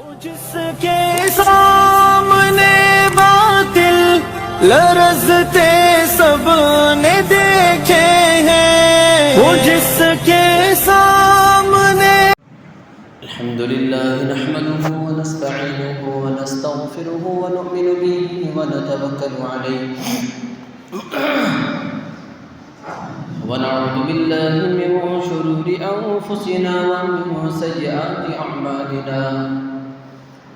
جس کے سامنے باطل لرزتے سب نے دیکھے ہیں، وہ جس کے سامنے الحمدللہ نحمده ونستعینه ونستغفره ونؤمن به ونتوکل علیہ ونعوذ باللہ من شرور انفسنا ومن سیئات اعمالنا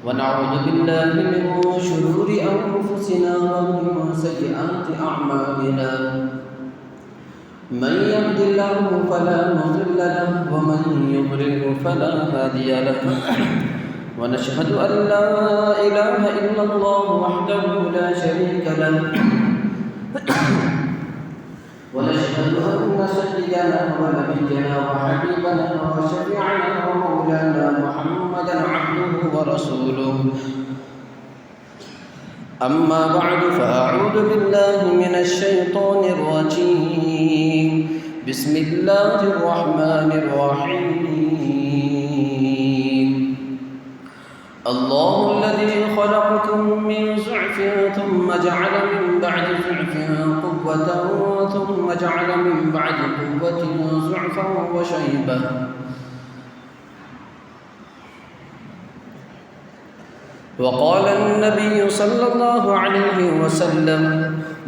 ونعوذ باللہ من شرور انفسنا ومن سیئات اعمالنا من يهد الله فلا مضل له ومن يضلل فلا هادي له ونشهد أن لا إله إلا الله وحده لا شريك له ونشهد أن سيدنا ونبينا وحبيبنا وشفيعنا ومولانا محمدا عبده ورسوله أما بعد فأعوذ بالله من الشيطان الرجيم بسم الله الرحمن الرحيم الله الذي خلقكم من ضعف ثم جعل من بعد ضعف قوة ثم جعل من بعد قوة ضعفا وشيبة وقال النبي صلى الله عليه وسلم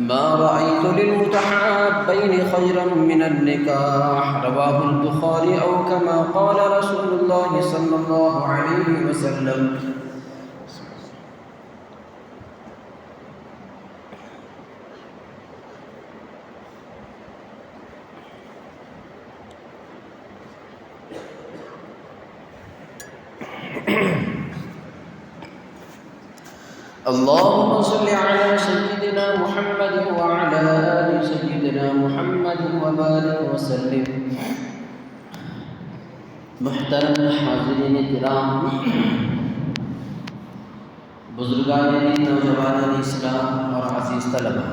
ما رأيت للمتحابين خيرا من النكاح رواه البخاري أو كما قال رسول الله صلى الله عليه وسلم اللهم صل على سيدنا محمد وعلى آل سيدنا محمد وبارك وسلم محترم حاضرین کرام، بزرگان دین، نوجوانان اسلام اور عزیز طلبہ،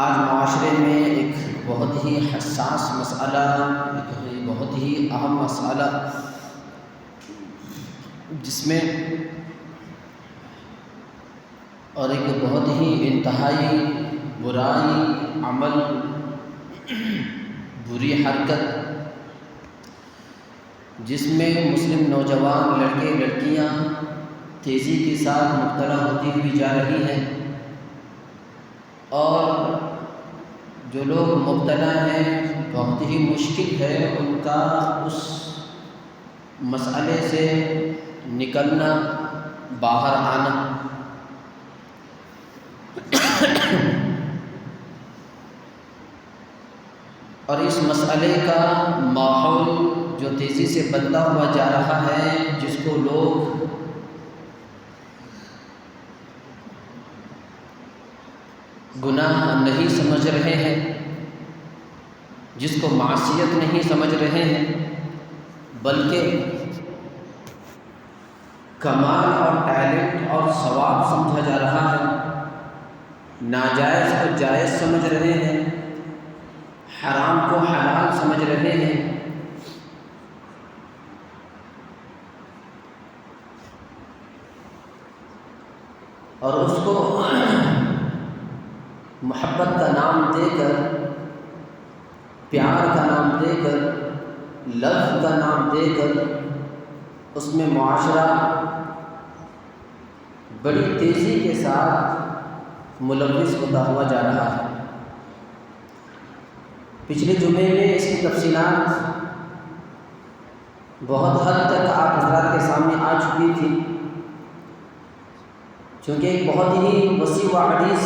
آج معاشرے میں ایک بہت ہی حساس مسئلہ، ایک بہت ہی اہم مسئلہ، جس میں اور ایک بہت ہی انتہائی برائی عمل، بری حرکت، جس میں مسلم نوجوان لڑکے لڑکیاں تیزی کے ساتھ مبتلا ہوتی ہوئی جا رہی ہیں، اور جو لوگ مبتلا ہیں بہت ہی مشکل ہے ان کا اس مسئلے سے نکلنا، باہر آنا۔ اور اس مسئلے کا ماحول جو تیزی سے بدلتا ہوا جا رہا ہے، جس کو لوگ گناہ نہیں سمجھ رہے ہیں، جس کو معصیت نہیں سمجھ رہے ہیں، بلکہ کمال اور ٹیلنٹ اور ثواب سمجھا جا رہا ہے، ناجائز کو جائز سمجھ رہے ہیں، حرام کو حلال سمجھ رہے ہیں، اور اس کو محبت کا نام دے کر، پیار کا نام دے کر، لفظ کا نام دے کر اس میں معاشرہ بڑی تیزی کے ساتھ ملوث ہوتا ہوا جا رہا ہے۔ پچھلے جمعے میں اس کی تفصیلات بہت حد تک آپ حضرات کے سامنے آ چکی تھی، چونکہ ایک بہت ہی وسیع و عریض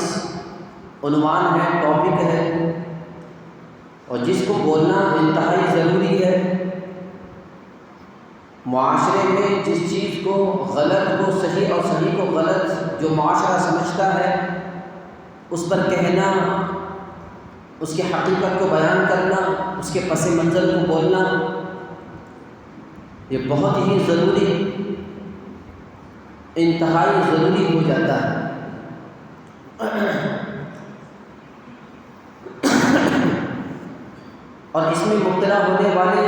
عنوان ہے، ٹاپک ہے، اور جس کو بولنا انتہائی ضروری ہے۔ معاشرے میں جس چیز کو غلط کو صحیح اور صحیح کو غلط جو معاشرہ سمجھتا ہے، اس پر کہنا، اس کی حقیقت کو بیان کرنا، اس کے پس منظر کو بولنا، یہ بہت ہی ضروری، انتہائی ضروری ہو جاتا ہے۔ اور اس میں مبتلا ہونے والے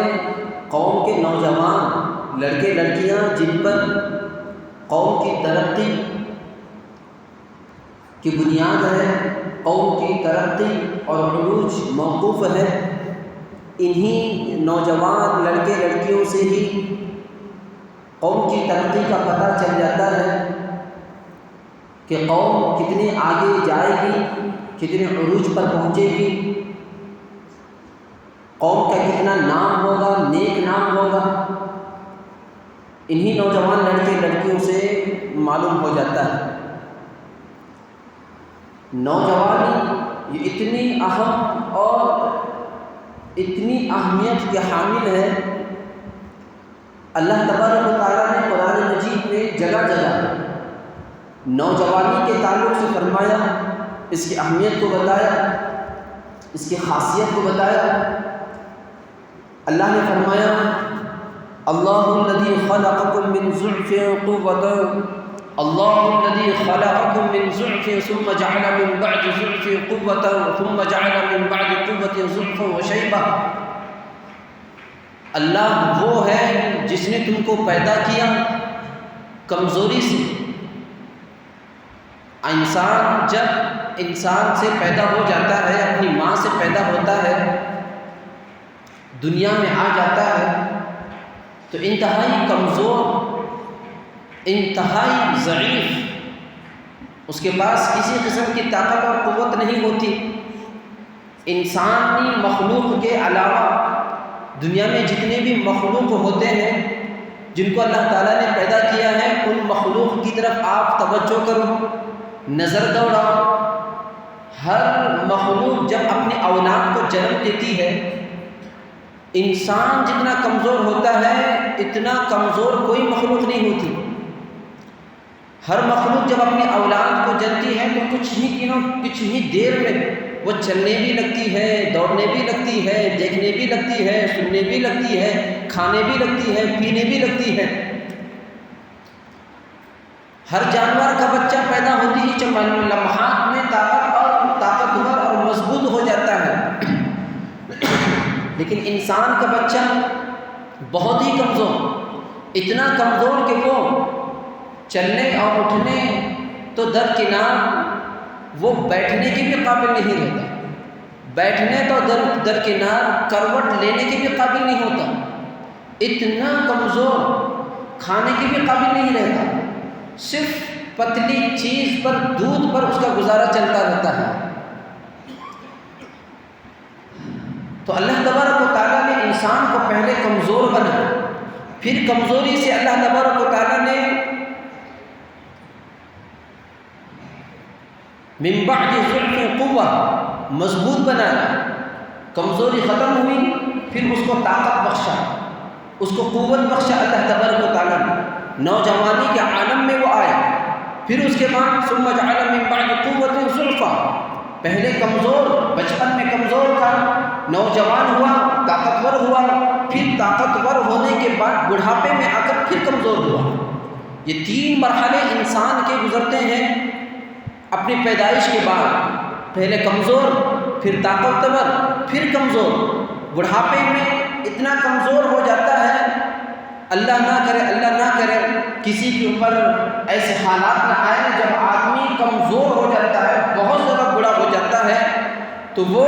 قوم کے نوجوان لڑکے لڑکیاں جن پر قوم کی ترقی کی بنیاد ہے، قوم کی ترقی اور عروج موقوف ہے، انہی نوجوان لڑکے لڑکیوں سے ہی قوم کی ترقی کا پتہ چل جاتا ہے کہ قوم کتنی آگے جائے گی، کتنے عروج پر پہنچے گی، قوم کا کتنا نام ہوگا، نیک نام ہوگا، انہی نوجوان لڑکے لڑکیوں سے معلوم ہو جاتا ہے۔ نوجوانی یہ اتنی اہم اور اتنی اہمیت کے حامل ہے، اللہ تبارک و تعالیٰ نے قرآن مجید میں جگہ جگہ نوجوانی کے تعلق سے فرمایا، اس کی اہمیت کو بتایا، اس کی خاصیت کو بتایا۔ اللہ نے فرمایا اللہ الذی خلقکم من ضعف قوة، اللہ الذی خلقکم من ضعف ثم جعل من بعد ضعف قوة ثم جعل من بعد قوة ضعفا وشیبہ۔ اللہ وہ ہے جس نے تم کو پیدا کیا کمزوری سے۔ انسان جب انسان سے پیدا ہو جاتا ہے، اپنی ماں سے پیدا ہوتا ہے، دنیا میں آ جاتا ہے تو انتہائی کمزور، انتہائی ضعیف، اس کے پاس کسی قسم کی طاقت اور قوت نہیں ہوتی۔ انسانی مخلوق کے علاوہ دنیا میں جتنے بھی مخلوق ہوتے ہیں جن کو اللہ تعالیٰ نے پیدا کیا ہے، ان مخلوق کی طرف آپ توجہ کرو، نظر دوڑاؤ۔ ہر مخلوق جب اپنے اولاد کو جنم دیتی ہے، انسان جتنا کمزور ہوتا ہے اتنا کمزور کوئی مخلوق نہیں ہوتی۔ ہر مخلوق جب اپنی اولاد کو جنتی ہے تو کچھ ہی دیر میں وہ چلنے بھی لگتی ہے، دوڑنے بھی لگتی ہے، دیکھنے بھی لگتی ہے، سننے بھی لگتی ہے، کھانے بھی لگتی ہے، پینے بھی لگتی ہے۔ ہر جانور کا بچہ پیدا ہوتی ہی چند لمحات میں طاقتور اور مضبوط ہو جاتا ہے، لیکن انسان کا بچہ بہت ہی کمزور، اتنا کمزور کہ وہ چلنے اور اٹھنے تو درکنار، وہ بیٹھنے کے بھی قابل نہیں رہتا، بیٹھنے تو درکنار، کروٹ لینے کے بھی قابل نہیں ہوتا، اتنا کمزور، کھانے کے بھی قابل نہیں رہتا، صرف پتلی چیز پر، دودھ پر اس کا گزارا چلتا رہتا ہے۔ تو اللہ تبارک و تعالیٰ نے انسان کو پہلے کمزور بنایا، پھر کمزوری سے اللہ تبارک و تعالیٰ نے من بعد ضعف قوة مضبوط بنایا، کمزوری ختم ہوئی، پھر اس کو طاقت بخشا، اس کو قوت بخشا اللہ تبارک و تعالیٰ نے، نوجوانی کے عالم میں وہ آیا۔ پھر اس کے بعد ثم جعل من بعد قوة ضعفا، پہلے کمزور، بچپن میں کمزور تھا، نوجوان ہوا، طاقتور ہوا، پھر طاقتور ہونے کے بعد بڑھاپے میں آ کر پھر کمزور ہوا۔ یہ تین مرحلے انسان کے گزرتے ہیں اپنی پیدائش کے بعد، پہلے کمزور، پھر طاقتور، پھر کمزور، بڑھاپے میں اتنا کمزور ہو جاتا ہے، اللہ نہ کرے کسی کے اوپر ایسے حالات نہ آئے جب آدمی کمزور ہو جاتا ہے، بہت زیادہ بڑا ہو جاتا ہے، تو وہ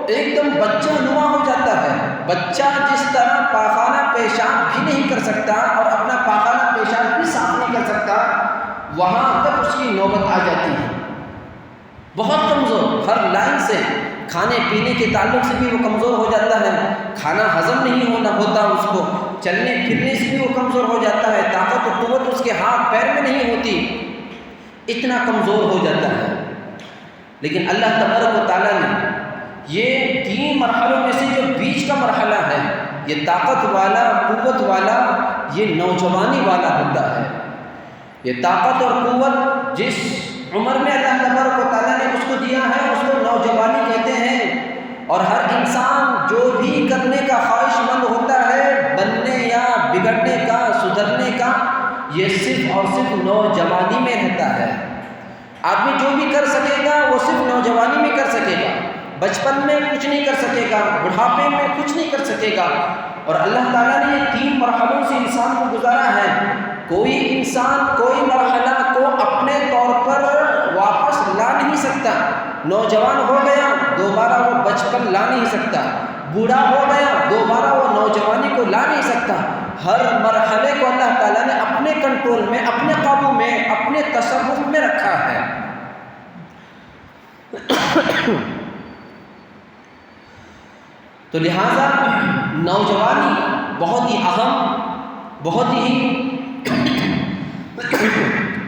ایک دم بچہ نما ہو جاتا ہے۔ بچہ جس طرح پاخانہ پیشاب بھی نہیں کر سکتا اور اپنا پاخانہ پیشاب بھی صاف نہیں کر سکتا، وہاں تک اس کی نوبت آ جاتی ہے، بہت کمزور، ہر لائن سے، کھانے پینے کے تعلق سے بھی وہ کمزور ہو جاتا ہے، کھانا ہضم نہیں ہوتا اس کو، چلنے پھرنے سے بھی وہ کمزور ہو جاتا ہے، طاقت و قوت اس کے ہاتھ پیر میں نہیں ہوتی، اتنا کمزور ہو جاتا ہے۔ لیکن اللہ تبارک و تعالیٰ نے یہ تین مرحلوں میں سے جو بیچ کا مرحلہ ہے، یہ طاقت والا، قوت والا، یہ نوجوانی والا ہوتا ہے۔ یہ طاقت اور قوت جس عمر میں اللہ تبارک و تعالیٰ نے اس کو دیا ہے اس کو نوجوانی کہتے ہیں، اور ہر انسان جو بھی کرنے کا خواہش مند ہوتا ہے، بننے یا بگڑنے کا، سدھرنے کا، یہ صرف اور صرف نوجوانی میں رہتا ہے۔ آدمی جو بھی کر سکے گا بچپن میں کچھ نہیں کر سکے گا، بڑھاپے میں کچھ نہیں کر سکے گا۔ اور اللہ تعالیٰ نے یہ 3 مرحلوں سے انسان کو گزارا ہے۔ کوئی انسان کوئی مرحلہ کو اپنے طور پر واپس لا نہیں سکتا۔ نوجوان ہو گیا دوبارہ وہ بچپن لا نہیں سکتا، بوڑھا ہو گیا دوبارہ وہ نوجوانی کو لا نہیں سکتا۔ ہر مرحلے کو اللہ تعالیٰ نے اپنے کنٹرول میں، اپنے قابو میں، اپنے تصرف میں رکھا ہے۔ تو لہذا نوجوانی بہت ہی اہم، بہت ہی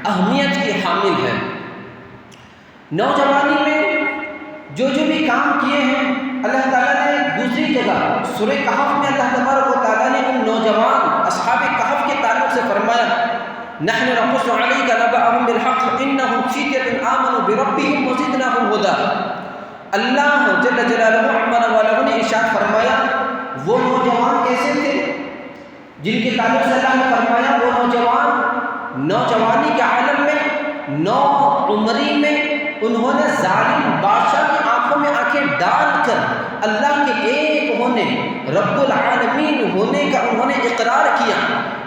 اہمیت کی حامل ہے۔ نوجوانی میں جو بھی کام کیے ہیں اللہ تعالیٰ نے دوسری جگہ سورہ کہف میں اللہ تبارک و تعالیٰ نے ان نوجوان اصحاب کہف کے تعلق سے فرمایا نحن نقص عليك نبأهم بالحق انهم فتية آمنوا بربهم وزدناهم هدى۔ اللہ جل جلالہ عمر والہ نے ارشاد فرمایا وہ نوجوان کیسے تھے جن کے تعلق سے اللہ نے فرمایا وہ نوجوان نوجوانی کے عالم میں، نو عمری میں انہوں نے ظالم بادشاہ کی آنکھوں میں آنکھیں ڈال کر اللہ کے ایک ہونے، رب العالمین ہونے کا انہوں نے اقرار کیا۔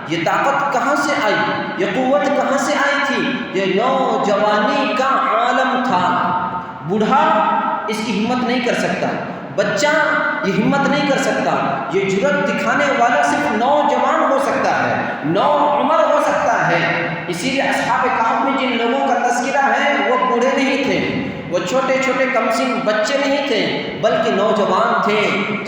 یہ طاقت کہاں سے آئی، یہ قوت کہاں سے آئی تھی؟ یہ نوجوانی کا عالم تھا۔ بوڑھا اس کی ہمت نہیں کر سکتا، بچہ یہ ہمت نہیں کر سکتا، یہ جرأت دکھانے والا صرف نوجوان ہو سکتا ہے، نو عمر ہو سکتا ہے۔ اسی لیے اصحاب کہف میں جن لوگوں کا تذکرہ ہے وہ بوڑھے نہیں تھے، وہ چھوٹے چھوٹے کمسن بچے نہیں تھے، بلکہ نوجوان تھے۔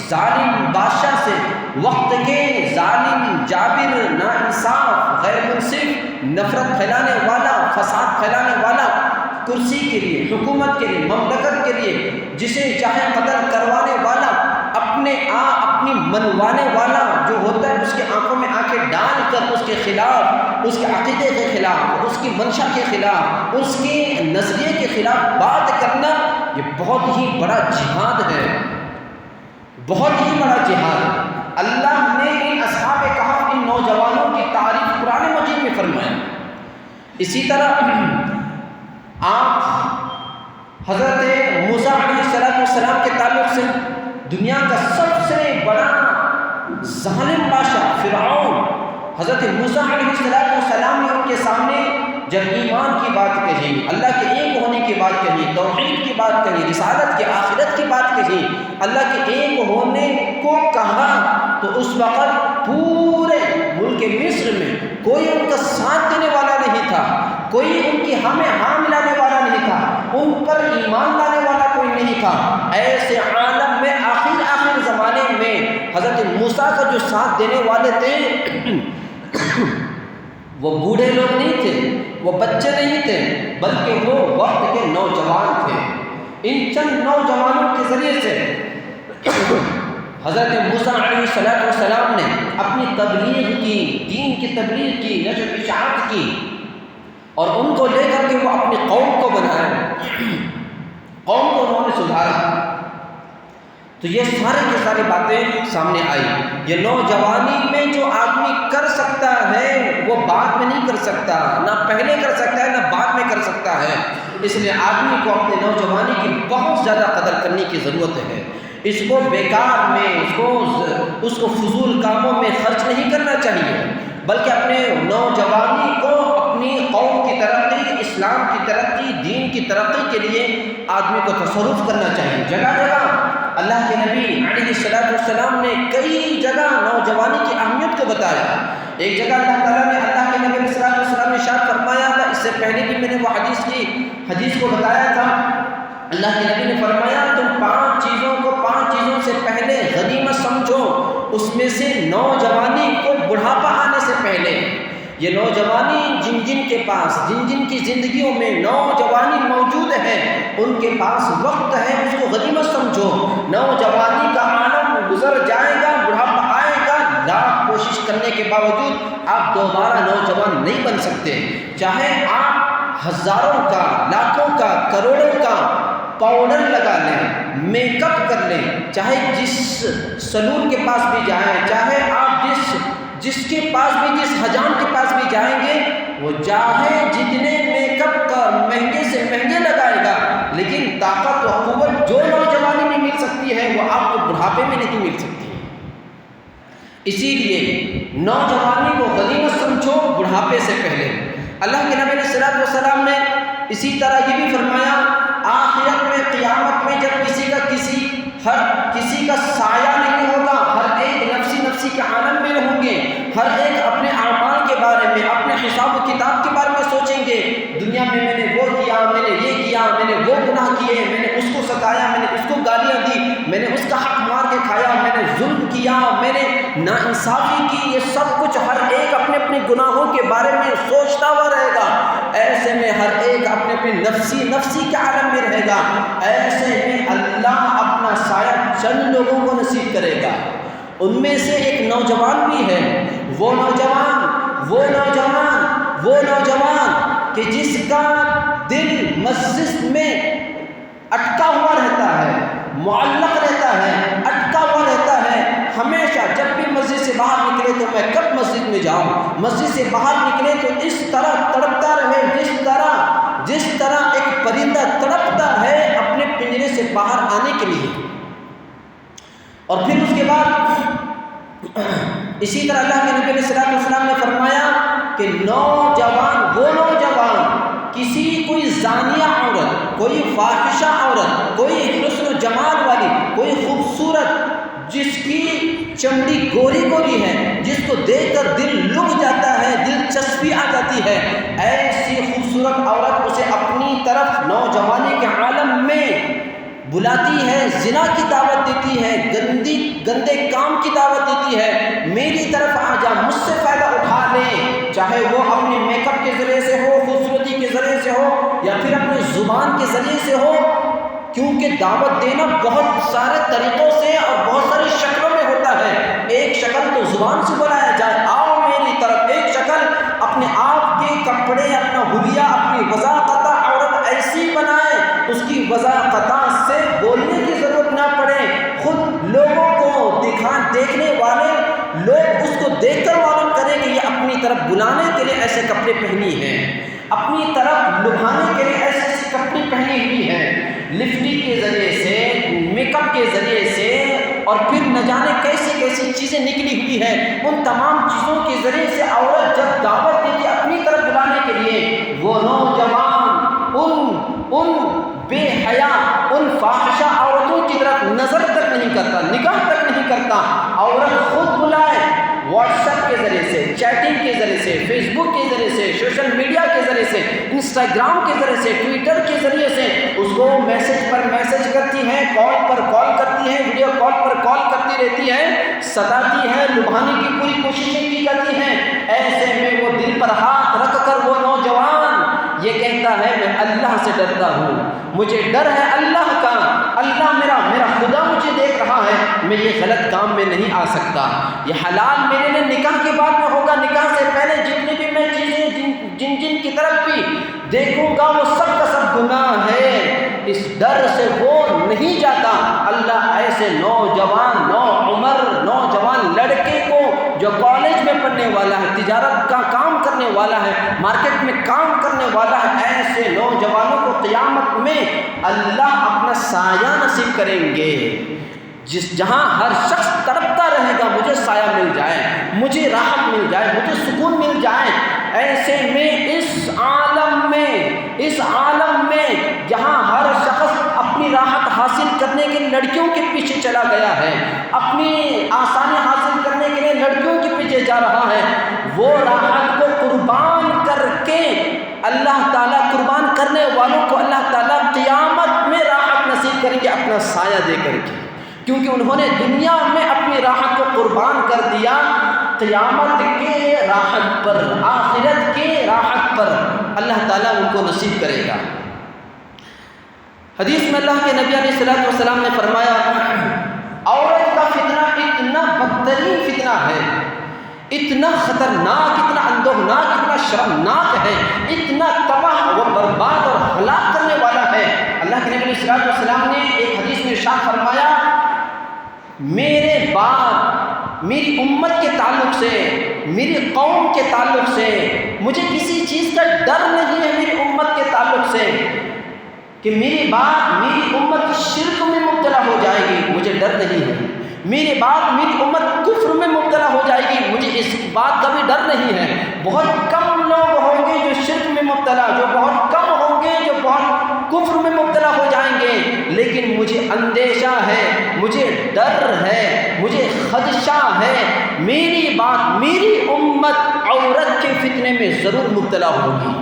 ظالم بادشاہ سے، وقت کے ظالم جابر، ناانصاف، غیر منصف، نفرت پھیلانے والا، فساد پھیلانے والا، کرسی کے لیے، حکومت کے لیے، مملکت کے لیے جسے چاہے قتل کروانے والا، اپنی منوانے والا جو ہوتا ہے اس کے آنکھوں میں آنکھیں ڈال کر اس کے خلاف، اس کے عقیدے کے خلاف، اس کی منشا کے خلاف، اس کے نظریے کے خلاف بات کرنا، یہ بہت ہی بڑا جہاد ہے، بہت ہی بڑا جہاد ہے۔ اللہ نے ان اصحاب کہف، ان نوجوانوں کی تعریف قرآن مجید میں فرمایا۔ اسی طرح آپ حضرت موسیٰ علیہ السلام کے تعلق سے دنیا کا سب سے بڑا ظالم بادشاہ فرعون، حضرت موسیٰ علیہ السلام نے ان کے سامنے جب ایمان کی بات کہی، اللہ کے ایک ہونے کی بات کہی، توحید کی بات کہی، رسالت کی، آخرت کی بات کہی، اللہ کے ایک ہونے کو کہا، تو اس وقت پورے ملک مصر میں کوئی ان کا ساتھ دینے والا نہیں تھا، کوئی ان کی ہاں ملانے والا نہیں تھا، ان پر ایمان لانے والا کوئی نہیں تھا۔ ایسے عالم میں آخر زمانے میں حضرت موسیٰ کا جو ساتھ دینے والے تھے وہ بوڑھے لوگ نہیں تھے، وہ بچے نہیں تھے، بلکہ وہ وقت کے نوجوان تھے۔ ان چند نوجوانوں کے ذریعے سے حضرت موسیٰ علیہ السلام نے اپنی تبلیغ کی، دین کی تبلیغ کی، نشر اشاعت کی، اور ان کو لے کر کے وہ اپنی قوم کو بنایا، قوم کو انہوں نے سدھارا۔ تو یہ ساری باتیں سامنے آئی۔ یہ نوجوانی میں جو آدمی کر سکتا ہے وہ بعد میں نہیں کر سکتا، نہ پہلے کر سکتا ہے نہ بعد میں کر سکتا ہے۔ اس لیے آدمی کو اپنے نوجوانی کی بہت زیادہ قدر کرنے کی ضرورت ہے۔ اس کو بیکار میں، اس کو فضول کاموں میں خرچ نہیں کرنا چاہیے، بلکہ اپنے نوجوانی کو اپنی قوم کی ترقی، اسلام کی ترقی، دین کی ترقی کے لیے آدمی کو تصرف کرنا چاہیے۔ جگہ جگہ اللہ کے نبی علیہ السلام نے کئی جگہ نوجوانی کی اہمیت کو بتایا۔ ایک جگہ اللہ تعالیٰ نے، اللہ کے نبی علیہ السلام نے ارشاد فرمایا تھا، اس سے پہلے بھی میں نے وہ حدیث کو بتایا تھا، اللہ کے نبی نے فرمایا تم 5 چیزوں سے پہلے غنیمت سمجھو، اس میں سے نوجوانی کو بڑھاپا آنے سے پہلے۔ یہ نوجوانی جن کے پاس، جن کی زندگیوں میں نوجوانی موجود ہے، ان کے پاس وقت ہے، اس کو غنیمت سمجھو۔ نوجوانی کا عالم گزر جائے گا، بڑھاپا آئے گا، لاکھ کوشش کرنے کے باوجود آپ دوبارہ نوجوان نہیں بن سکتے۔ چاہے آپ ہزاروں کا، لاکھوں کا، کروڑوں کا پاؤڈر لگا لیں، میک اپ کر لیں، چاہے جس سلون کے پاس بھی جائیں، چاہے آپ جس کے پاس بھی، جس حجام کے پاس بھی جائیں گے، وہ چاہے جتنے میک اپ کا مہنگے سے مہنگے لگائے گا، لیکن طاقت و قوت جو نوجوانی میں بڑھاپے میں نہیں مل سکتی۔ اسی لیے نوجوانی کو غنیمت سمجھو بڑھاپے سے پہلے۔ اللہ کے نبی علیہ الصلوۃ والسلام نے اسی طرح یہ بھی فرمایا، آخرت میں قیامت میں جب ہر کسی کا سایہ نہیں ہوگا، ہر ایک نفسی نفسی کے عالم میں رہیں گے، ہر ایک اپنے اعمال کے بارے میں، اپنے حساب و کتاب کے بارے میں سوچیں گے، دنیا میں میں نے وہ کیا، میں نے یہ کیا، میں نے وہ گناہ کیے، میں نے اس کو ستایا، میں نے اس کو گالیاں دی، میں نے اس کا حق مار کے کھایا، میں نے ظلم کیا، میں نے ناانصافی کی، یہ سب کچھ ہر ایک اپنے اپنے گناہوں کے بارے میں سوچتا ہوا رہے گا۔ ایسے میں ہر ایک اپنے اپنے نفسی کے عالم میں رہے گا۔ ایسے میں اللہ اپنا سایہ چند لوگوں کو نصیب کرے گا۔ ان میں سے ایک نوجوان بھی ہے، وہ نوجوان کہ جس کا دل مسجد میں اٹکا ہوا رہتا ہے، معلق رہتا ہے، اٹکا ہوا رہتا ہے، ہمیشہ جب بھی مسجد سے باہر نکلے تو میں کب مسجد میں جاؤں، مسجد سے باہر نکلے تو اس طرح تڑپتا رہے جس طرح ایک پرندہ تڑپتا ہے اپنے پنجرے سے باہر آنے کے لیے۔ اور پھر اس کے بعد اسی طرح اللہ کے نبی علیہ الصلوۃ والسلام نے فرمایا کہ وہ نوجوان کوئی زانیہ عورت، کوئی فاحشہ عورت، کوئی حسن و جمال والی، کوئی خوبصورت جس کی چمڑی گوری ہے، جس کو دیکھ کر دل لگ جاتا ہے، دلچسپی آ جاتی ہے، ایسی خوبصورت عورت اسے اپنی طرف نوجوانی کے عالم میں بلاتی ہے، زنا کی دعوت دیتی ہے، گندے کام کی دعوت دیتی ہے، میری طرف آ جا، مجھ سے فائدہ اٹھا لے، چاہے وہ اپنے میک اپ کے ذریعے سے ہو، خوبصورتی کے ذریعے سے ہو، یا پھر اپنی زبان کے ذریعے سے ہو، کیونکہ دعوت دینا بہت سارے طریقوں سے اور بہت ساری شکلوں میں ہوتا ہے۔ ایک شکل تو زبان سے بلایا جائے، آؤ میری طرف، ایک شکل اپنے آپ کے کپڑے، اپنا حلیہ، اپنی وضاحت عورت ایسی بنائے اس کی وضاحت سے بولنے کی ضرورت نہ پڑے، خود لوگوں کو دیکھنے والے لوگ اس کو دیکھ کر معلوم کریں کہ یہ اپنی طرف بلانے کے لیے ایسے کپڑے پہنی ہے، اپنی طرف لبھانے کے لیے ایسے کپڑے پہنی ہوئی ہے، لپسٹک کے ذریعے سے، میک اپ کے ذریعے سے، اور پھر نہ جانے کیسی کیسی چیزیں نکلی ہوئی ہیں، ان تمام چیزوں کے ذریعے سے عورت جب دعوت دیتی اپنی طرف بلانے کے لیے، وہ نوجوان ان بے حیا، ان فاحشہ عورتوں کی طرف نظر تک نہیں کرتا، نگاہ تک نہیں کرتا، عورت خود بلائے، واٹس ایپ کے ذریعے سے، چیٹنگ کے ذریعے سے، فیس بک کے ذریعے سے، سوشل میڈیا کے ذریعے سے، انسٹاگرام کے ذریعے سے، ٹویٹر کے ذریعے سے اس کو میسج پر میسج کرتی ہیں، کال پر کال کرتی ہیں، ویڈیو کال پر کال کرتی رہتی ہے، ستاتی ہے، لبھانے کی پوری کوششیں کی جاتی ہیں۔ ایسے میں وہ دل پر ہاتھ رکھ کر وہ نوجوان یہ کہتا ہے میں اللہ سے ڈرتا ہوں، مجھے ڈر ہے اللہ کا، اللہ میرا خدا مجھے دیکھ رہا ہے، میں یہ غلط کام میں نہیں آ سکتا، یہ حلال میرے لیے نکاح کے بعد میں ہوگا، نکاح سے پہلے جتنی بھی میں چیزیں جن کی طرف بھی دیکھوں گا وہ سب کا سب گناہ ہے، اس ڈر سے وہ نہیں جاتا۔ اللہ ایسے نوجوان لڑکے کو جو کالج میں پڑھنے والا ہے، تجارت کا کام کرنے والا ہے، مارکیٹ میں کام کرنے والا ہے، ایسے نوجوانوں کو قیامت میں اللہ اپنا سایہ نصیب کریں گے، جہاں ہر شخص تڑپتا رہے گا مجھے سایہ مل جائے، مجھے راحت مل جائے، مجھے سکون مل جائے۔ ایسے میں اس عالم میں جہاں ہر شخص اپنی راحت حاصل کرنے کے لیے لڑکیوں کے پیچھے چلا گیا ہے، اپنی آسانی حاصل کرنے کے لیے لڑکیوں کے پیچھے جا رہا ہے، وہ راحت کو قربان کر کے اللہ تعالیٰ، قربان کرنے والوں کو اللہ تعالیٰ قیامت میں راحت نصیب کریں گے اپنا سایہ دے کر کے، کیونکہ انہوں نے دنیا میں اپنی راحت کو قربان کر دیا، قیامت کے راحت پر، آخرت کے راحت پر اللہ تعالیٰ ان کو نصیب کرے گا۔ حدیث میں اللہ کے نبی علیہ الصلوۃ والسلام نے فرمایا، عورت کا فتنہ اتنا بدترین فتنہ ہے، اتنا خطرناک، اتنا اندوہناک، اتنا شرمناک ہے، اتنا تباہ و برباد اور ہلاک کرنے والا ہے۔ اللہ کے نبی علیہ الصلوۃ والسلام نے ایک حدیث میں ارشاد فرمایا، میرے بعد میری امت کے تعلق سے، میری قوم کے تعلق سے مجھے کسی چیز کا ڈر نہیں ہے، میری امت کے تعلق سے کہ میری بات میری امت شرک میں مبتلا ہو جائے گی، مجھے ڈر نہیں ہے، میری بات میری امت کفر میں مبتلا ہو جائے گی، مجھے اس بات کا بھی ڈر نہیں ہے۔ بہت کم لوگ ہوں گے جو شرک میں مبتلا، جو بہت کم ہوں گے جو بہت کفر میں مبتلا ہو جائیں گے، لیکن مجھے اندیشہ ہے، مجھے ڈر ہے، مجھے خدشہ ہے، میری بات میری امت عورت کے فتنے میں ضرور مبتلا ہوگی۔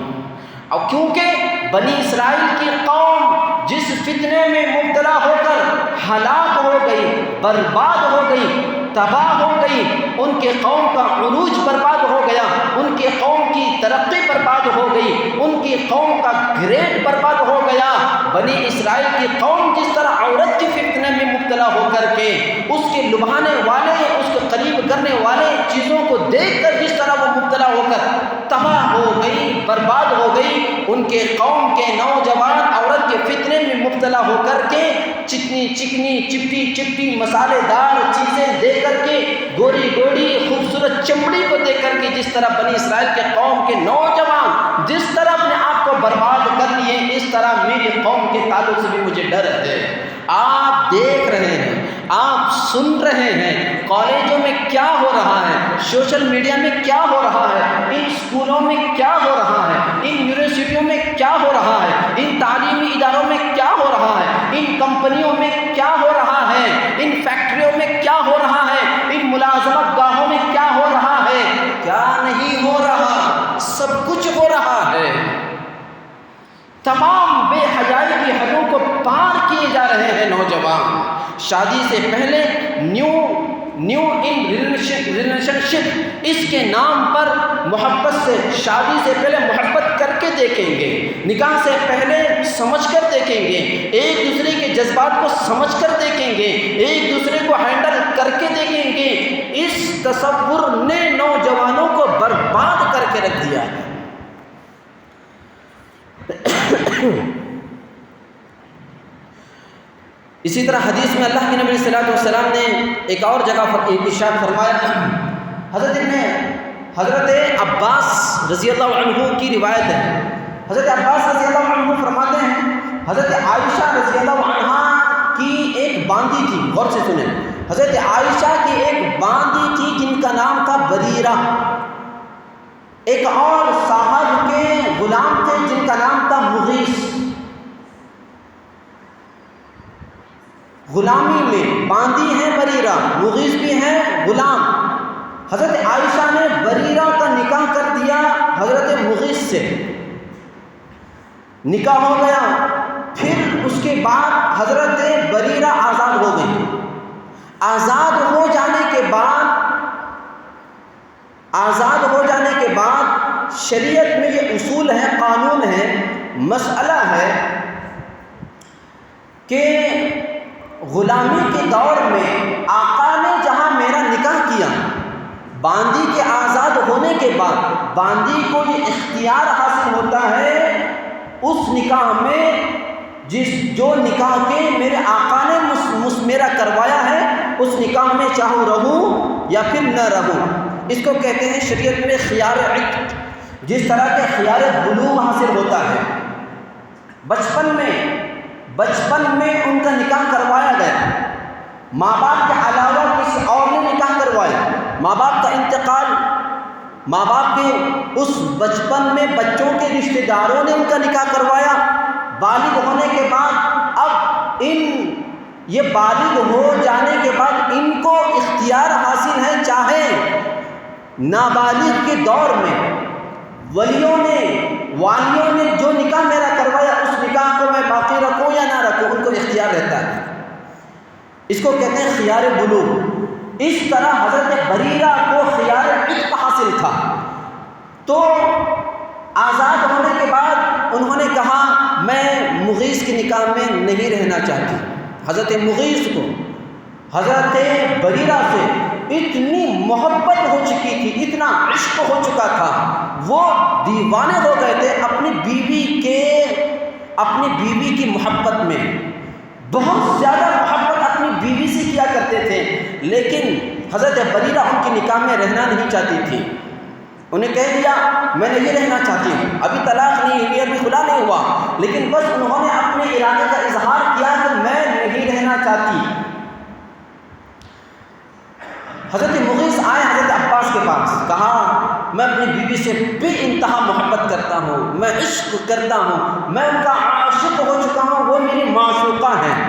اور کیونکہ بنی اسرائیل کی قوم جس فتنے میں مبتلا ہو کر ہلاک ہو گئی، برباد ہو گئی، تباہ ہو گئی، ان کے قوم کا عروج برباد ہو گیا، ان کے قوم کی ترقی برباد ہو گئی، ان کی قوم کا گریڈ برباد ہو گیا۔ بنی اسرائیل کی قوم جس طرح عورت کے فتنے میں مبتلا ہو کر کے اس کے لبھانے والے، اس کے قریب کرنے والے چیزوں کو دیکھ کر جس طرح وہ مبتلا ہو کر تباہ ہو گئی، برباد ہو گئی، ان کے قوم کے نوجوان عورت کے فتنے میں مبتلا ہو کر کے چکنی چکنی چپٹی چپٹی مسالے دار چیزیں دے کر کے، گوری گوری خوبصورت چمڑی کو دے کر کے جس طرح بنی اسرائیل کے قوم کے نوجوان جس طرح اپنے آپ کو برباد کر لیے، اس طرح میری قوم کے تعلق سے بھی مجھے ڈر ہے۔ آپ دیکھ رہے ہیں، آپ سن رہے ہیں کالجوں میں کیا ہو رہا ہے، سوشل میڈیا میں کیا ہو رہا ہے، ان اسکولوں میں کیا ہو رہا ہے، ان یونیورسٹیوں میں کیا ہو رہا ہے، ان تعلیمی اداروں میں کیا ہو رہا ہے، ان کمپنیوں میں کیا ہو رہا ہے، ان فیکٹریوں میں کیا ہو رہا ہے، ان ملازمت گاہوں میں کیا ہو رہا ہے، کیا نہیں ہو رہا، سب کچھ ہو رہا ہے۔ تمام بے حیائی کی حدوں کو پار کیے جا رہے ہیں نوجوان۔ شادی سے پہلے نیو ان ریلیشن شپ اس کے نام پر محبت سے، شادی سے پہلے محبت کر کے دیکھیں گے، نکاح سے پہلے سمجھ کر دیکھیں گے، ایک دوسرے کے جذبات کو سمجھ کر دیکھیں گے، ایک دوسرے کو ہینڈل کر کے دیکھیں گے۔ اس تصور نے نوجوانوں کو برباد کر کے رکھ دیا ہے۔ اسی طرح حدیث میں اللہ کے نبی صلی اللہ علیہ وسلم نے ایک اور جگہ پر ارشاد فرمایا، حضرت عباس رضی اللہ عنہ کی روایت ہے، حضرت عباس رضی اللہ عنہ فرماتے ہیں حضرت عائشہ رضی اللہ عنہا کی ایک باندی تھی، غور سے سنیں، حضرت عائشہ کی ایک باندی تھی جن کا نام تھا بریرہ، ایک اور صاحب کے غلام تھے جن کا نام تھا مغیث۔ غلامی میں باندی ہیں بریرہ، مغیث بھی ہیں غلام۔ حضرت عائشہ نے بریرہ کا نکاح کر دیا حضرت مغیث سے، نکاح ہو گیا، پھر اس کے بعد حضرت بریرہ آزاد ہو گئی۔ آزاد ہو جانے کے بعد شریعت میں یہ اصول ہے، قانون ہے، مسئلہ ہے کہ غلامی کے دور میں آقا نے جہاں میرا نکاح کیا، باندی کے آزاد ہونے کے بعد باندی کو یہ اختیار حاصل ہوتا ہے اس نکاح میں جو نکاح کے میرے آقا نے میرا کروایا ہے، اس نکاح میں چاہوں رہوں یا پھر نہ رہوں۔ اس کو کہتے ہیں شریعت میں خیار عقد، جس طرح کے خیار بلوغ حاصل ہوتا ہے۔ بچپن میں ان کا نکاح کروایا گیا، ماں باپ کے علاوہ کسی اور نے نکاح کروایا، ماں باپ کا انتقال، ماں باپ کے اس بچپن میں بچوں کے رشتہ داروں نے ان کا نکاح کروایا، بالغ ہونے کے بعد اب یہ بالغ ہو جانے کے بعد ان کو اختیار حاصل ہے، چاہے نابالغ کے دور میں والیوں نے جو نکاح میرا کروایا اس نکاح کو میں باقی رکھوں یا نہ رکھوں، ان کو اختیار رہتا ہے۔ اس کو کہتے ہیں خیار بلوغ۔ اس طرح حضرت بریرہ کو خیار عتق حاصل تھا، تو آزاد ہونے کے بعد انہوں نے کہا میں مغیث کے نکاح میں نہیں رہنا چاہتی۔ حضرت مغیث کو حضرت بریرہ سے اتنی محبت ہو چکی تھی، اتنا عشق ہو چکا تھا، وہ دیوانے ہو گئے تھے اپنی بیوی کی محبت میں، بہت زیادہ محبت اپنی بیوی سے کیا کرتے تھے، لیکن حضرت بریرہ ان کے نکاح میں رہنا نہیں چاہتی تھی۔ انہیں کہہ دیا میں نہیں رہنا چاہتی ہوں، ابھی طلاق نہیں ہوئی، ابھی خلا نہیں ہوا، لیکن بس انہوں نے اپنے ارادے کا اظہار کیا کہ میں نہیں رہنا چاہتی۔ کہا میں اپنی بیوی سے بے انتہا محبت کرتا ہوں، میں عشق کرتا ہوں، میں ان کا عاشق ہو چکا ہوں، وہ میری معشوقہ ہیں،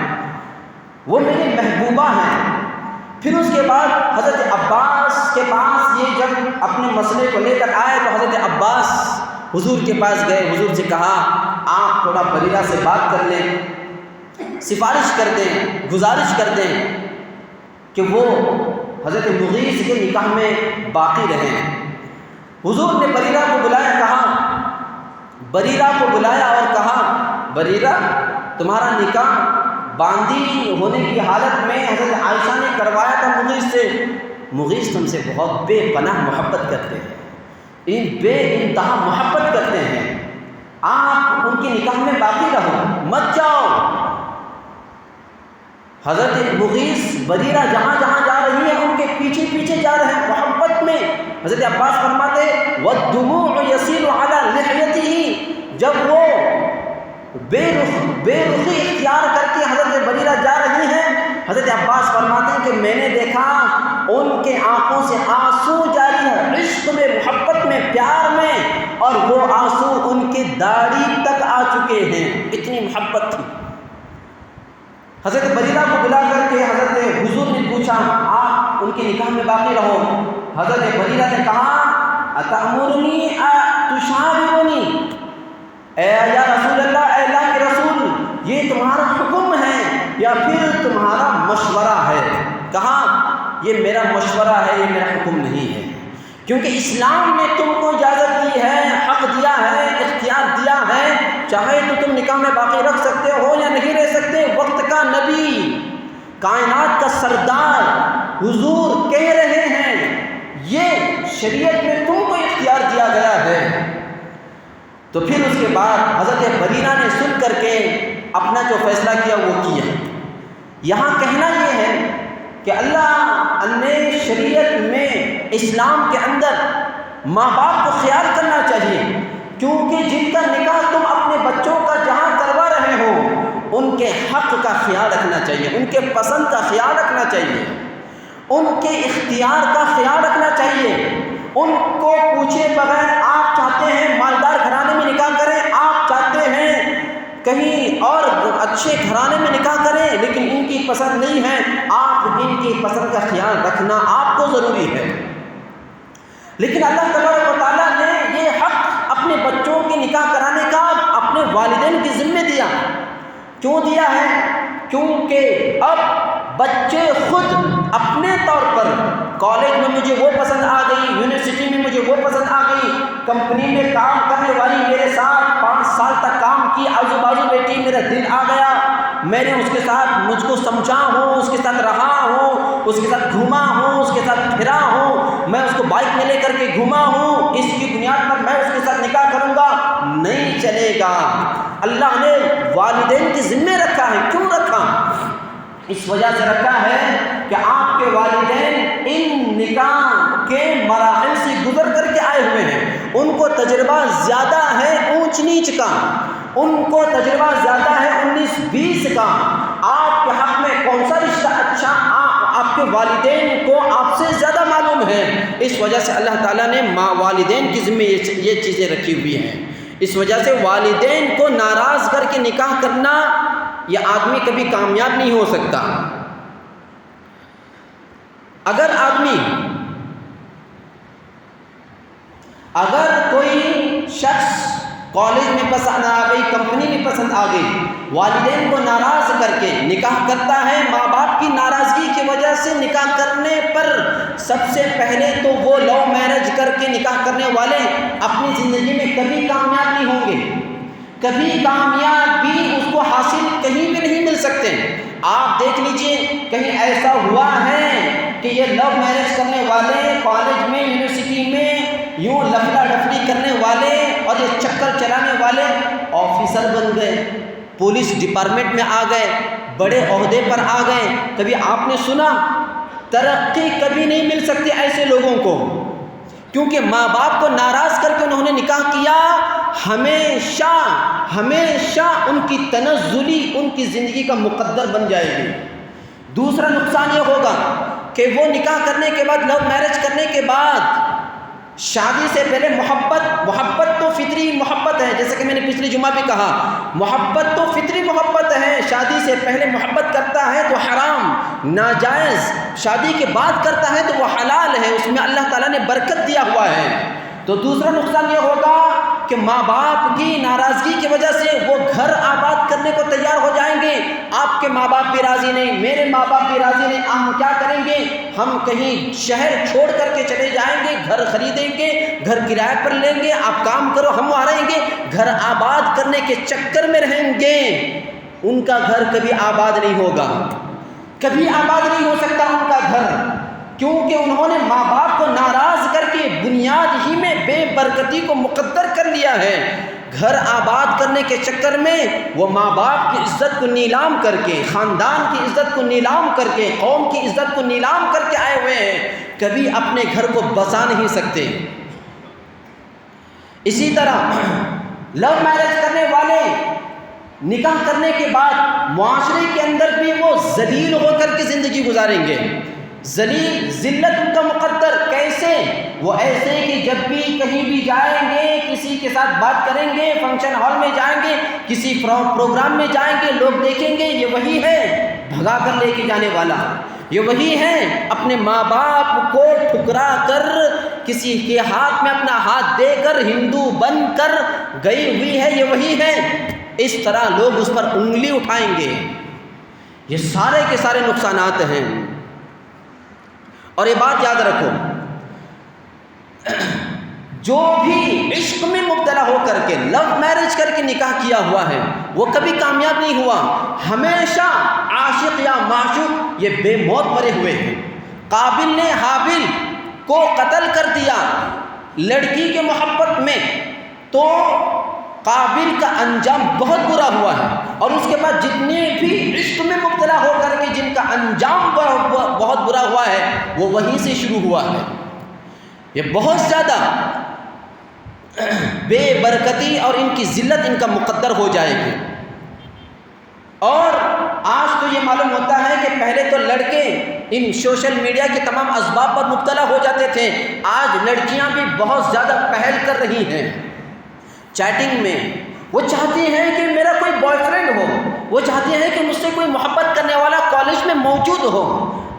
وہ میری محبوبہ ہیں۔ پھر اس کے بعد حضرت عباس کے پاس یہ جب اپنے مسئلے کو لے کر آئے تو حضرت عباس حضور کے پاس گئے، حضور سے کہا آپ تھوڑا بریرہ سے بات کر لیں، سفارش کر دیں، گزارش کر دیں کہ وہ حضرت مغیث کے نکاح میں باقی رہیں۔ حضور نے بریرہ کو بلایا، بریرہ کو بلایا اور کہا بریرہ تمہارا نکاح باندھی ہونے کی حالت میں حضرت عائشہ نے کروایا تھا مغیث سے، مغیث تم سے بہت بے پناہ محبت کرتے ہیں، بے انتہا محبت کرتے ہیں، آپ ان کے نکاح میں باقی رہو، مت جاؤ۔ حضرت مغیث بریرہ جہاں جہاں جا رہی ہے ان کے پیچھے پیچھے جا رہے ہیں محبت میں۔ حضرت عباس فرماتے وَالدُّمُوعُ يَسِيلُ عَلَى لِحْيَتِهِ، جب وہ بے رخی اختیار کر کے حضرت بریرہ جا رہی ہیں، حضرت عباس فرماتے ہیں کہ میں نے دیکھا ان کے آنکھوں سے آنسو جاری ہے، عشق میں، محبت میں، پیار میں، اور وہ آنسو ان کی داڑھی تک آ چکے ہیں، اتنی محبت تھی۔ حضرت بریرہ کو بلا کر کے حضرت حضور نے پوچھا آپ ان کے نکاح میں باقی رہو۔ حضرت بریرہ نے کہا اتأمرنی تشاورنی، یا رسول اللہ، اے اللہ کے رسول یہ تمہارا حکم ہے یا پھر تمہارا مشورہ ہے؟ کہا یہ میرا مشورہ ہے، یہ میرا حکم نہیں ہے، کیونکہ اسلام نے تم کو اجازت دی ہے، حق دیا ہے، اختیار دیا ہے، چاہے تو تم نکاح میں باقی رکھ سکتے ہو یا نہیں رہ سکتے۔ وقت کا نبی، کائنات کا سردار حضور کہہ رہے ہیں یہ شریعت میں تم کو اختیار دیا گیا ہے۔ تو پھر اس کے بعد حضرت بریرہ نے سن کر کے اپنا جو فیصلہ کیا وہ کیا۔ یہاں کہنا یہ ہے کہ اللہ نے شریعت میں، اسلام کے اندر ماں باپ کو خیال کرنا چاہیے، کیونکہ جن کا نکاح تم اپنے بچوں کا جہاں کروا رہے ہو ان کے حق کا خیال رکھنا چاہیے، ان کے پسند کا خیال رکھنا چاہیے، ان کے اختیار کا خیال رکھنا چاہیے، ان کو پوچھے بغیر آپ چاہتے ہیں مالدار گھرانے میں نکاح کریں، آپ چاہتے ہیں کہیں اور اچھے گھرانے میں نکاح کریں، لیکن ان کی پسند نہیں ہے، آپ ان کی پسند کا خیال رکھنا آپ کو ضروری ہے۔ لیکن اللہ تبارک و تعالیٰ نے یہ حق اپنے بچوں کے نکاح کرانے کا اپنے والدین کے ذمہ دیا۔ کیوں دیا ہے؟ کیونکہ اب بچے خود اپنے طور پر کالج میں مجھے وہ پسند آ گئی، یونیورسٹی میں مجھے وہ پسند آ گئی، کمپنی میں کام کرنے والی میرے ساتھ 5 سال تک کام کی، آزو بازو بیٹی، میرا دل آ گیا، میں نے اس کے ساتھ مجھ کو سمجھا ہوں، اس کے ساتھ رہا ہوں، اس کے ساتھ گھوما ہوں، اس کے ساتھ پھرا ہوں، میں اس کو بائک میں لے کر کے گھوما ہوں، اس کی بنیاد پر میں اس کے ساتھ نکاح کروں گا، نہیں چلے گا۔ اللہ نے والدین کے ذمہ رکھا ہے۔ کیوں رکھا؟ اس وجہ سے رکھا ہے کہ آپ کے والدین ان نکاح کے مراحل سے گزر کر کے آئے ہوئے ہیں، ان کو تجربہ زیادہ ہے اونچ نیچ کا، ان کو تجربہ زیادہ ہے 19-20 کا۔ آپ کے حق میں کون سا رشتہ اچھا آپ کے والدین کو آپ سے زیادہ معلوم ہے۔ اس وجہ سے اللہ تعالیٰ نے والدین کی ذمہ یہ چیزیں رکھی ہوئی ہیں۔ اس وجہ سے والدین کو ناراض کر کے نکاح کرنا یہ آدمی کبھی کامیاب نہیں ہو سکتا۔ اگر کوئی شخص کالج میں پسند آ گئی، کمپنی میں پسند آ گئی، والدین کو ناراض کر کے نکاح کرتا ہے، ماں باپ کی ناراضگی کی وجہ سے نکاح کرنے پر سب سے پہلے تو وہ لو میرج کر کے نکاح کرنے والے اپنی زندگی میں کبھی کامیاب نہیں ہوں گے، کبھی کامیابی اس کو حاصل کہیں بھی نہیں مل سکتے۔ آپ دیکھ لیجئے کہیں ایسا ہوا ہے کہ یہ لو میرج کرنے والے کالج میں، یونیورسٹی میں یوں لفڑا ڈفڑی کرنے والے اور یہ چکر چلانے والے آفیسر بن گئے، پولیس ڈپارٹمنٹ میں آ گئے، بڑے عہدے پر آ گئے؟ کبھی آپ نے سنا؟ ترقی کبھی نہیں مل سکتی ایسے لوگوں کو، کیونکہ ماں باپ کو ناراض کر کے انہوں نے نکاح کیا۔ ہمیشہ ہمیشہ ان کی تنزلی ان کی زندگی کا مقدر بن جائے گی۔ دوسرا نقصان یہ ہوگا کہ وہ نکاح کرنے کے بعد، لو میرج کرنے کے بعد شادی سے پہلے محبت تو فطری محبت ہے، جیسے کہ میں نے پچھلی جمعہ بھی کہا، محبت تو فطری محبت ہے، شادی سے پہلے محبت کرتا ہے تو حرام ناجائز، شادی کے بعد کرتا ہے تو وہ حلال ہے، اس میں اللہ تعالیٰ نے برکت دیا ہوا ہے۔ تو دوسرا نقصان یہ ہوگا کہ ماں باپ کی ناراضگی کی وجہ سے وہ گھر آباد کرنے کو تیار ہو جائیں گے، آپ کے ماں باپ بھی راضی نہیں، میرے ماں باپ بھی راضی نہیں، ہم کیا کریں گے، ہم کہیں شہر چھوڑ کر کے چلے جائیں گے، گھر خریدیں گے، گھر کرایہ پر لیں گے، آپ کام کرو ہم وہاں رہیں گے، گھر آباد کرنے کے چکر میں رہیں گے، ان کا گھر کبھی آباد نہیں ہوگا، کبھی آباد نہیں ہو سکتا ان کا گھر، کیونکہ انہوں نے ماں باپ کو ناراض کر کے بنیاد ہی میں بے برکتی کو مقدر کر لیا ہے۔ گھر آباد کرنے کے چکر میں وہ ماں باپ کی عزت کو نیلام کر کے، خاندان کی عزت کو نیلام کر کے، قوم کی عزت کو نیلام کر کے آئے ہوئے ہیں، کبھی اپنے گھر کو بسا نہیں سکتے۔ اسی طرح لو میرج کرنے والے نکاح کرنے کے بعد معاشرے کے اندر بھی وہ ذلیل ہو کر کے زندگی گزاریں گے، ذلیل، ذلت ان کا مقدر، کیسے؟ وہ ایسے کہ جب بھی کہیں بھی جائیں گے، کسی کے ساتھ بات کریں گے، فنکشن ہال میں جائیں گے، کسی پروگرام میں جائیں گے، لوگ دیکھیں گے یہ وہی ہے بھگا کر لے کے جانے والا، یہ وہی ہے اپنے ماں باپ کو ٹھکرا کر کسی کے ہاتھ میں اپنا ہاتھ دے کر ہندو بن کر گئی ہوئی ہے، یہ وہی ہے۔ اس طرح لوگ اس پر انگلی اٹھائیں گے۔ یہ سارے کے سارے نقصانات ہیں، اور یہ بات یاد رکھو، جو بھی عشق میں مبتلا ہو کر کے لو میرج کر کے نکاح کیا ہوا ہے وہ کبھی کامیاب نہیں ہوا، ہمیشہ عاشق یا معشوق یہ بے موت مرے ہوئے ہیں۔ قابل نے حابل کو قتل کر دیا لڑکی کے محبت میں، تو قابل کا انجام بہت برا ہوا ہے، اور اس کے بعد جتنے بھی عشق میں مبتلا ہو کر کے جن کا انجام بہت برا ہوا ہے وہ وہیں سے شروع ہوا ہے۔ یہ بہت زیادہ بے برکتی اور ان کی ذلت ان کا مقدر ہو جائے گی۔ اور آج تو یہ معلوم ہوتا ہے کہ پہلے تو لڑکے ان سوشل میڈیا کے تمام اسباب پر مبتلا ہو جاتے تھے، آج لڑکیاں بھی بہت زیادہ پہل کر رہی ہیں چیٹنگ میں۔ وہ چاہتی ہیں کہ میرا کوئی بوائے فرینڈ ہو، وہ چاہتی ہیں کہ مجھ سے کوئی محبت کرنے والا کالج میں موجود ہو۔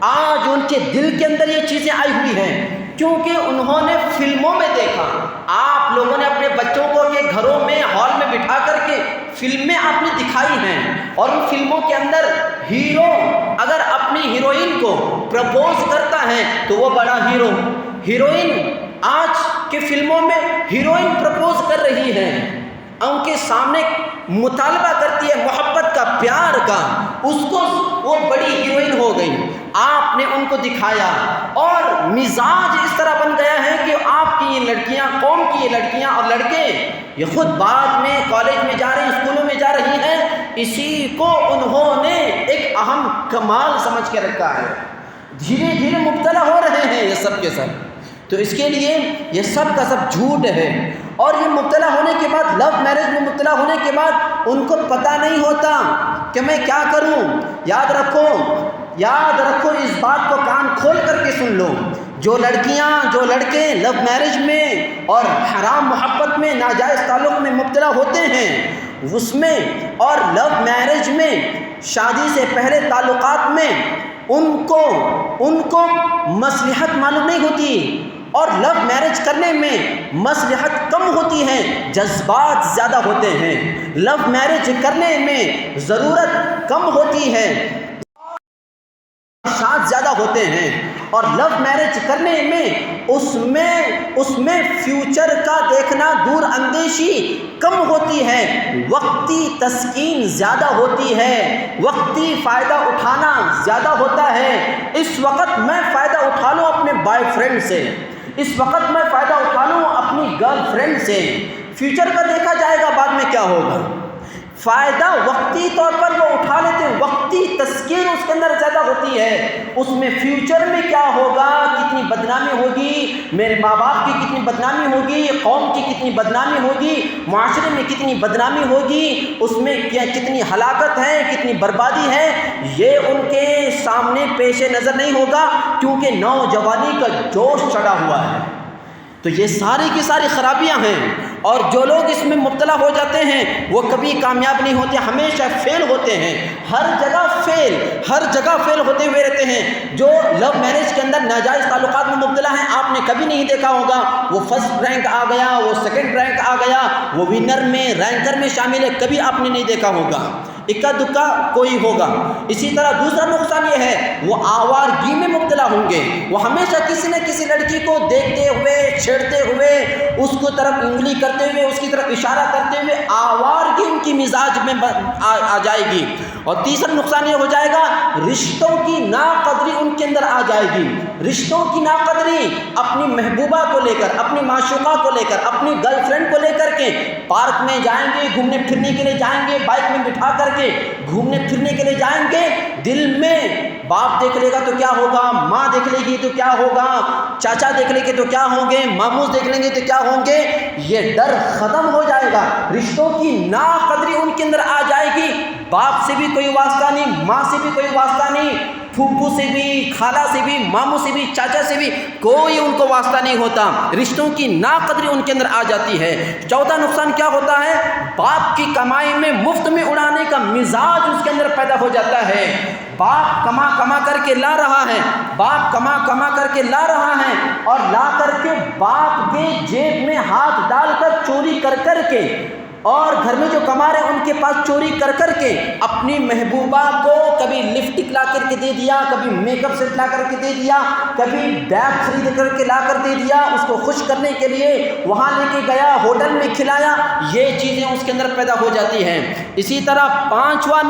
آج ان کے دل کے اندر یہ چیزیں آئی ہوئی ہیں کیونکہ انہوں نے فلموں میں دیکھا۔ آپ لوگوں نے اپنے بچوں کو کے گھروں میں ہال میں بٹھا کر کے فلمیں آپ نے دکھائی ہیں، اور ان فلموں کے اندر ہیرو اگر اپنی ہیروئن کو پرپوز کرتا ہے تو وہ بڑا ہیرو، ہیروئن آج کے فلموں میں ہیروئن پرپوز کر رہی ہے، ان کے سامنے مطالبہ کرتی ہے محبت کا، پیار کا، اس کو وہ بڑی ہیروئن ہو گئی۔ آپ نے ان کو دکھایا اور مزاج اس طرح بن گیا ہے کہ آپ کی یہ لڑکیاں، قوم کی یہ لڑکیاں اور لڑکے یہ خود بعد میں کالج میں جا رہے ہیں، اسکولوں میں جا رہی ہیں، اسی کو انہوں نے ایک اہم کمال سمجھ کے رکھا ہے، دھیرے دھیرے مبتلا ہو رہے ہیں یہ سب کے سب۔ تو اس کے لیے یہ سب کا سب جھوٹ ہے، اور یہ مبتلا ہونے کے بعد، لو میرج میں مبتلا ہونے کے بعد ان کو پتہ نہیں ہوتا کہ میں کیا کروں۔ یاد رکھو اس بات کو کان کھول کر کے سن لو، جو لڑکیاں جو لڑکے لو میرج میں اور حرام محبت میں، ناجائز تعلق میں مبتلا ہوتے ہیں، اس میں اور لو میرج میں، شادی سے پہلے تعلقات میں ان کو مصلحت معلوم نہیں ہوتی، اور لو میرج کرنے میں مصلحت کم ہوتی ہے، جذبات زیادہ ہوتے ہیں۔ لو میرج کرنے میں ضرورت کم ہوتی ہے، خواہشات زیادہ ہوتے ہیں، اور لو میرج کرنے میں اس میں فیوچر کا دیکھنا، دور اندیشی کم ہوتی ہے، وقتی تسکین زیادہ ہوتی ہے، وقتی فائدہ اٹھانا زیادہ ہوتا ہے۔ اس وقت میں فائدہ اٹھا لوں اپنے بوائے فرینڈ سے، اس وقت میں فائدہ اٹھا لوں اپنی گرل فرینڈ سے، فیوچر کا دیکھا جائے گا بعد میں کیا ہوگا۔ فائدہ وقتی طور پر وہ اٹھا لیتے ہیں، وقتی تسکین اس کے اندر زیادہ ہوتی ہے، اس میں فیوچر میں کیا ہوگا، کتنی بدنامی ہوگی، میرے ماں باپ کی کتنی بدنامی ہوگی، قوم کی کتنی بدنامی ہوگی، معاشرے میں کتنی بدنامی ہوگی، اس میں کتنی ہلاکت ہے، کتنی بربادی ہے، یہ ان کے سامنے پیش نظر نہیں ہوگا، کیونکہ نوجوانی کا جوش چڑھا ہوا ہے۔ تو یہ ساری کی ساری خرابیاں ہیں، اور جو لوگ اس میں مبتلا ہو جاتے ہیں وہ کبھی کامیاب نہیں ہوتے، ہمیشہ فیل ہوتے ہیں، ہر جگہ فیل ہوتے ہوئے رہتے ہیں۔ جو لو میرج کے اندر ناجائز تعلقات میں مبتلا ہیں، آپ نے کبھی نہیں دیکھا ہوگا وہ فرسٹ رینک آ گیا، وہ سیکنڈ رینک آ گیا، وہ ونر میں رینکر میں شامل ہے، کبھی آپ نے نہیں دیکھا ہوگا، اکا دکا کوئی ہوگا۔ اسی طرح دوسرا نقصان یہ ہے وہ آوارگی میں مبتلا ہوں گے، وہ ہمیشہ کسی نہ کسی لڑکی کو دیکھتے ہوئے، چھیڑتے ہوئے، اس کو طرف انگلی کرتے ہوئے، اس کی طرف اشارہ کرتے ہوئے آوارگی ان کی مزاج میں آ جائے گی۔ اور تیسرا نقصان یہ ہو جائے گا رشتوں کی ناقدری ان کے اندر آ جائے گی، رشتوں کی ناقدری، اپنی محبوبہ کو لے کر، اپنی معشوقہ کو لے کر، اپنی گرل فرینڈ کو لے کر کے پارک میں جائیں گے، گھومنے پھرنے کے لیے جائیں گے، بائک میں بٹھا کر کے گھومنے پھرنے کے لیے جائیں گے، دل میں باپ دیکھ لے گا تو کیا ہوگا، ماں دیکھ لے گی تو کیا ہوگا، چاچا دیکھ لیں گے تو کیا ہوں گے، ماموز دیکھ لیں گے تو کیا ہوں گے، یہ ڈر ختم ہو جائے گا، رشتوں کی ناقدری ان کے اندر آ جائے گی، باپ سے بھی کوئی واسطہ نہیں، ماں سے بھی کوئی واسطہ نہیں، پھوپھو سے بھی، خالہ سے بھی، ماموں سے بھی، چاچا سے بھی کوئی ان کو واسطہ نہیں ہوتا، رشتوں کی ناقدری ان کے اندر آ جاتی ہے۔ چوتھا نقصان کیا ہوتا ہے، باپ کی کمائی میں مفت میں اڑانے کا مزاج اس کے اندر پیدا ہو جاتا ہے، باپ کما کر کے لا رہا ہے، باپ کما کر کے لا رہا ہے، اور لا کر کے باپ کے جیب میں ہاتھ ڈال کر چوری کر کے، اور گھر میں جو کما رہے ہیں ان کے پاس چوری کر کے اپنی محبوبہ کو کبھی لپسٹک لا کر کے دے دیا، کبھی میک اپ سیٹ لا کر کے دے دیا، کبھی بیگ خرید کر کے لا کر دے دیا، اس کو خوش کرنے کے لیے وہاں لے کے گیا، ہوٹل میں کھلایا، یہ چیزیں اس کے اندر پیدا ہو جاتی ہیں۔ اسی طرح پانچواں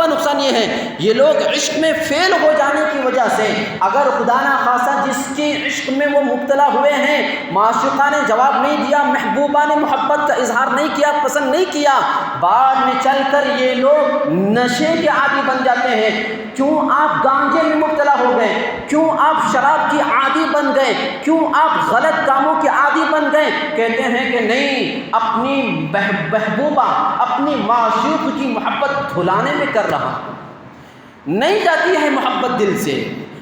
نقصان یہ ہے، یہ لوگ عشق میں فیل ہو جانے کی وجہ سے، اگر خدا نہ خواستہ جس کے عشق میں وہ مبتلا ہوئے ہیں، معشوقہ نے جواب نہیں دیا، محبوبہ نے محبت کا اظہار نہیں کیا، پسند نہیں کیا، بعد میں چل کر یہ لوگ نشے کے عادی بن جاتے ہیں۔ کیوں آپ گانجے میں مبتلا ہو گئے، کیوں آپ شراب کی عادی بن گئے، کیوں آپ غلط کاموں کے عادی بن گئے؟ کہتے ہیں کہ نہیں، اپنی محبوبہ، اپنی معشوق کی محبت بھلانے میں کر رہا، نہیں جاتی ہے محبت دل سے،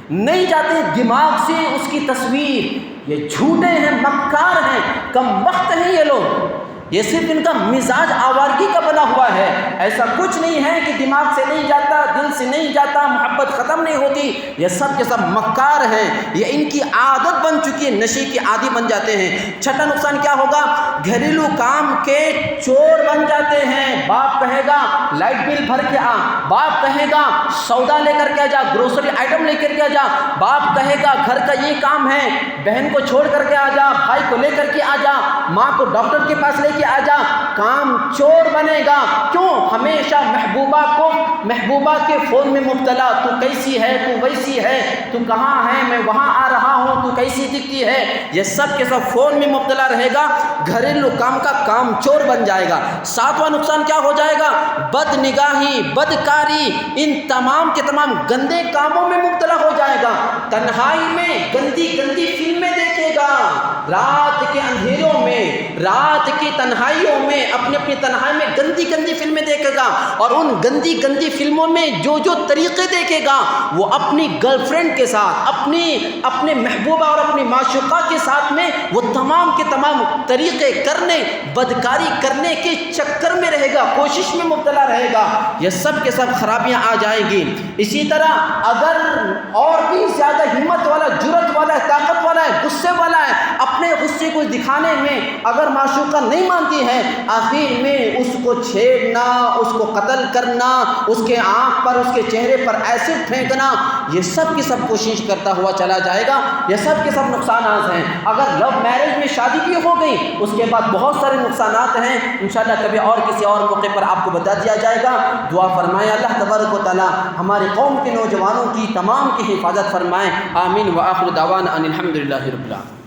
نہیں جاتے دماغ سے اس کی تصویر، یہ جھوٹے ہیں، مکار ہیں، کم بخت ہیں یہ لوگ، یہ صرف ان کا مزاج آوارگی کا بنا ہوا ہے، ایسا کچھ نہیں ہے کہ دماغ سے نہیں جاتا، دل سے نہیں جاتا، محبت ختم نہیں ہوتی، یہ سب کے سب مکار ہیں، یہ ان کی عادت بن چکی ہے، نشے کی عادی بن جاتے ہیں۔ چھٹا نقصان کیا ہوگا، گھریلو کام کے چور بن جاتے ہیں، باپ کہے گا لائٹ بل بھر کے آ، باپ کہے گا سودا لے کر کے جا، گروسری آئٹم لے کر کے جا، باپ کہے گا گھر کا یہ کام ہے، بہن کو چھوڑ کر کے آ جا، بھائی کو لے کر کے آ جا، ماں کو ڈاکٹر کے پاس لے کے آ جا، کام چور بنے گا۔ کیوں؟ ہمیشہ محبوبہ کے فون میں مبتلا، تو کیسی ہے، تو ویسی ہے، تو کہاں ہے، میں وہاں آ رہا ہوں، تو کیسی دکھتی ہے، یہ سب کے سب فون میں مبتلا رہے گا، گھریلو کام کا کام چور بن جائے گا۔ ساتواں نقصان کیا ہو جائے گا، بد نگاہی، بدکاری، ان تمام کے تمام گندے کاموں میں مبتلا ہو جائے گا، تنہائی میں گندی فلمیں دیکھے گا، رات کے اندھیروں میں، رات کی تنہائیوں میں، اپنی تنہائی میں گندی فلمیں دیکھے گا، اور ان گندی فلموں میں جو طریقے دیکھے گا وہ اپنی گرل فرینڈ کے ساتھ، اپنے محبوبہ اور اپنی معشوقہ کے ساتھ میں وہ تمام کے تمام طریقے کرنے، بدکاری کرنے کے چکر میں رہے گا، کوشش میں مبتلا رہے گا، یہ سب کے سب خرابیاں آ جائیں گی۔ اسی طرح اگر اور بھی زیادہ ہمت والا، جرأت والا ہے، طاقت والا ہے، غصے والا ہے، اپنے غصے کو دکھانے میں اگر معشوقہ نہیں مانتی ہے، آخر میں اس کو چھیڑنا، اس کو قتل کرنا، اس کے آنکھ پر، اس کے چہرے پر ایسڈ پھینکنا، یہ سب کی سب کوشش کرتا ہوا چلا جائے گا، یہ سب کے سب نقصانات ہیں۔ اگر لو میرج میں شادی بھی ہو گئی، اس کے بعد بہت سارے نقصانات ہیں، انشاءاللہ کبھی اور کسی اور موقع پر آپ کو بتا دیا جائے گا۔ دعا فرمائیں اللہ تبارک و تعالی ہماری قوم کے نوجوانوں کی تمام کی حفاظت فرمائیں، آمین۔ وآخر دعوانا ان الحمدللہ رب العالمین۔